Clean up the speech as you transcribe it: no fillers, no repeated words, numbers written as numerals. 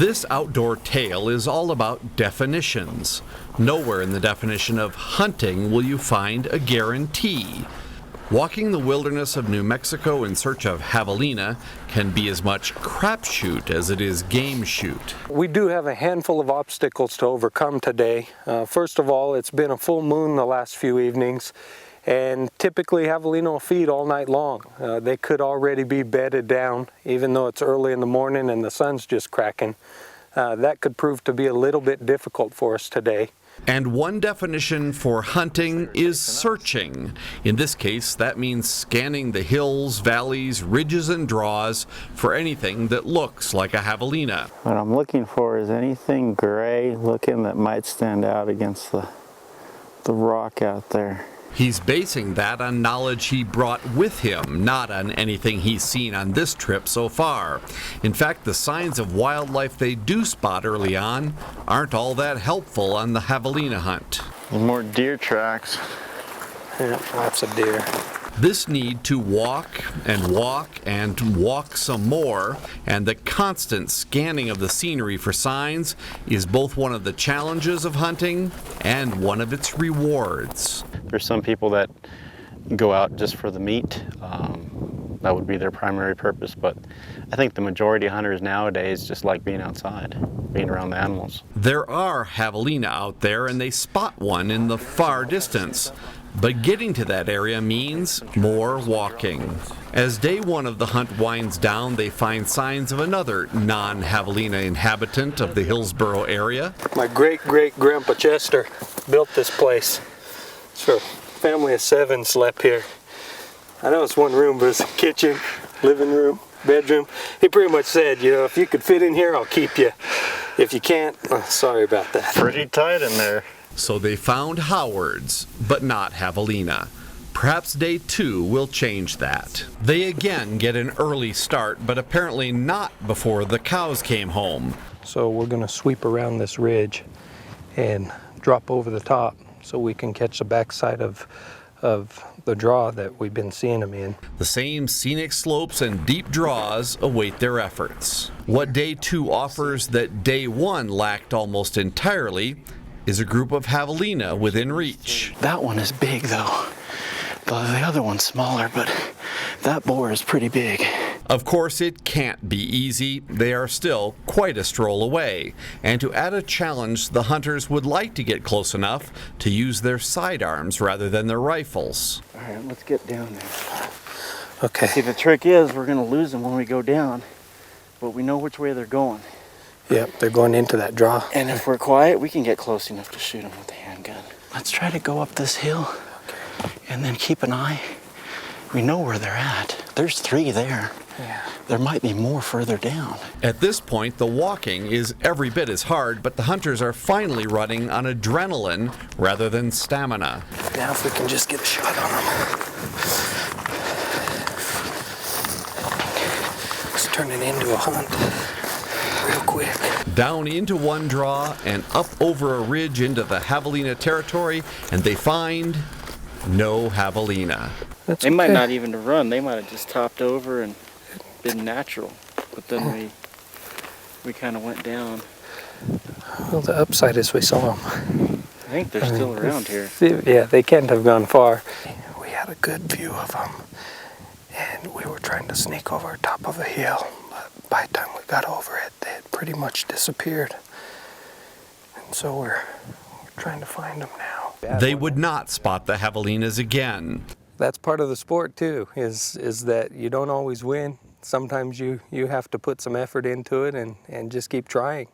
This outdoor tale is all about definitions. Nowhere in the definition of hunting will you find a guarantee. Walking the wilderness of New Mexico in search of javelina can be as much crapshoot as it is game shoot. We do have a handful of obstacles to overcome today. First of all, it's been a full moon the last few evenings, and typically javelina will feed all night long. They could already be bedded down, even though it's early in the morning and the sun's just cracking. That could prove to be a little bit difficult for us today. And one definition for hunting is searching. In this case, that means scanning the hills, valleys, ridges, and draws for anything that looks like a javelina. What I'm looking for is anything gray looking that might stand out against the rock out there. He's basing that on knowledge he brought with him, not on anything he's seen on this trip so far. In fact, the signs of wildlife they do spot early on aren't all that helpful on the javelina hunt. More deer tracks. Yeah, lots of deer. This need to walk and walk and walk some more, and the constant scanning of the scenery for signs is both one of the challenges of hunting and one of its rewards. There's some people that go out just for the meat. That would be their primary purpose, but I think the majority of hunters nowadays just like being outside, being around the animals. There are javelina out there, and they spot one in the far distance. But getting to that area means more walking. As day one of the hunt winds down, they find signs of another non-javelina inhabitant of the Hillsboro area. My great-great-grandpa Chester built this place. So, family of 7 slept here. I know it's one room, but it's a kitchen, living room, bedroom. He pretty much said, you know, if you could fit in here, I'll keep you. If you can't, sorry about that. Pretty tight in there. So they found Howards, but not javelina. Perhaps day 2 will change that. They again get an early start, but apparently not before the cows came home. So we're going to sweep around this ridge and drop over the top so we can catch the backside of the draw that we've been seeing them in. The same scenic slopes and deep draws await their efforts. What day 2 offers that day 1 lacked almost entirely is a group of javelina within reach. That one is big though. The other one's smaller, but that boar is pretty big. Of course, it can't be easy. They are still quite a stroll away. And to add a challenge, the hunters would like to get close enough to use their sidearms rather than their rifles. All right, let's get down there. Okay. See, the trick is we're going to lose them when we go down, but we know which way they're going. Yep, they're going into that draw. And if we're quiet, we can get close enough to shoot them with the handgun. Let's try to go up this hill and then keep an eye. We know where they're at. There's 3 there. Yeah. There might be more further down. At this point, the walking is every bit as hard, but the hunters are finally running on adrenaline rather than stamina. Now if we can just get a shot on them. It's turning into a hunt real quick. Down into one draw and up over a ridge into the javelina territory, and they find no javelina. They might not even have run. They might have just topped over and been natural. But then we kind of went down. Well, the upside is we saw them. I think they're still around here. Yeah, they can't have gone far. We had a good view of them, and we were trying to sneak over top of a hill. But by the time we got over it, they had pretty much disappeared. And so we're trying to find them now. They would not spot the javelinas again. That's part of the sport too, is that you don't always win. Sometimes you have to put some effort into it and just keep trying.